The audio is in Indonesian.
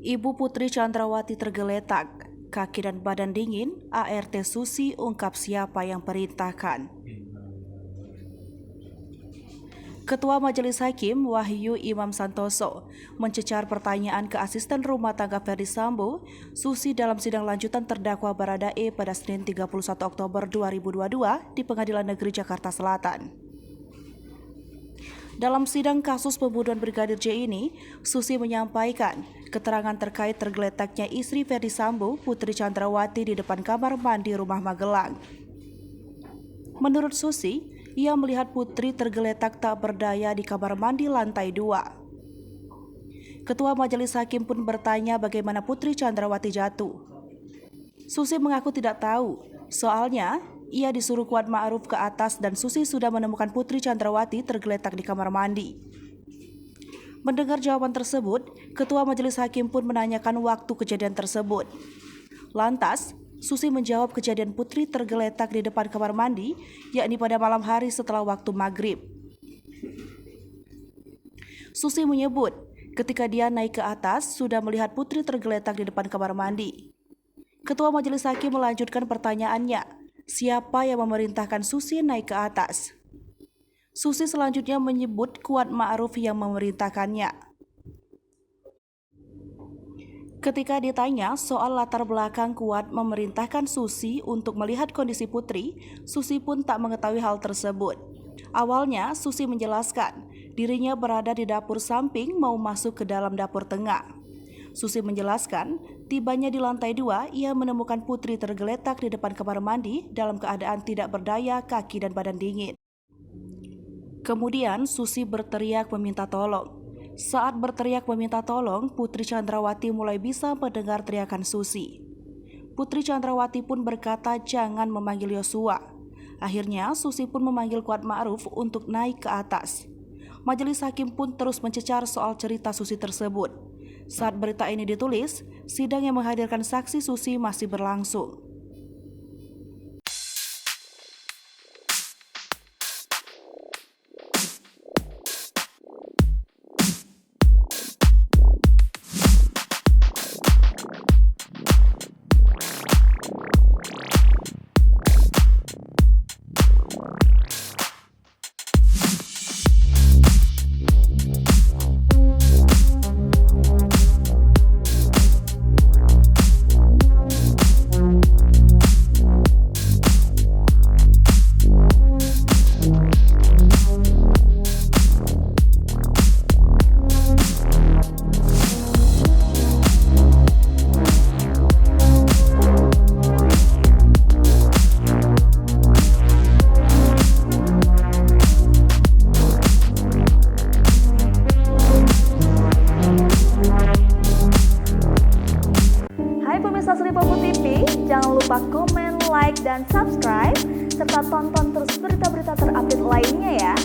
Ibu Putri Chandrawati tergeletak, kaki dan badan dingin, ART Susi ungkap siapa yang perintahkan. Ketua Majelis Hakim Wahyu Imam Santoso mencecar pertanyaan ke asisten rumah tangga Ferdi Sambo, Susi dalam sidang lanjutan terdakwa Baradae pada Senin 31 Oktober 2022 di Pengadilan Negeri Jakarta Selatan. Dalam sidang kasus pembunuhan Brigadir J ini, Susi menyampaikan keterangan terkait tergeletaknya istri Ferdi Sambo, Putri Chandrawati di depan kamar mandi rumah Magelang. Menurut Susi, ia melihat Putri tergeletak tak berdaya di kamar mandi lantai 2. Ketua Majelis Hakim pun bertanya bagaimana Putri Chandrawati jatuh. Susi mengaku tidak tahu, soalnya ia disuruh Kuat Ma'ruf ke atas dan Susi sudah menemukan Putri Chandrawati tergeletak di kamar mandi. Mendengar jawaban tersebut, Ketua Majelis Hakim pun menanyakan waktu kejadian tersebut. Lantas, Susi menjawab kejadian Putri tergeletak di depan kamar mandi, yakni pada malam hari setelah waktu maghrib. Susi menyebut, ketika dia naik ke atas, sudah melihat Putri tergeletak di depan kamar mandi. Ketua Majelis Hakim melanjutkan pertanyaannya, siapa yang memerintahkan Susi naik ke atas? Susi selanjutnya menyebut Kuat Ma'ruf yang memerintahkannya. Ketika ditanya soal latar belakang Kuat memerintahkan Susi untuk melihat kondisi Putri, Susi pun tak mengetahui hal tersebut. Awalnya, Susi menjelaskan dirinya berada di dapur samping mau masuk ke dalam dapur tengah. Susi menjelaskan, tibanya di lantai 2, ia menemukan Putri tergeletak di depan kamar mandi dalam keadaan tidak berdaya, kaki dan badan dingin. Kemudian Susi berteriak meminta tolong. Saat berteriak meminta tolong, Putri Chandrawati mulai bisa mendengar teriakan Susi. Putri Chandrawati pun berkata jangan memanggil Yosua. Akhirnya Susi pun memanggil Kuat Ma'ruf untuk naik ke atas. Majelis Hakim pun terus mencecar soal cerita Susi tersebut. Saat berita ini ditulis, sidang yang menghadirkan saksi Susi masih berlangsung. Jangan lupa komen, like, dan subscribe, serta tonton terus berita-berita terupdate lainnya ya.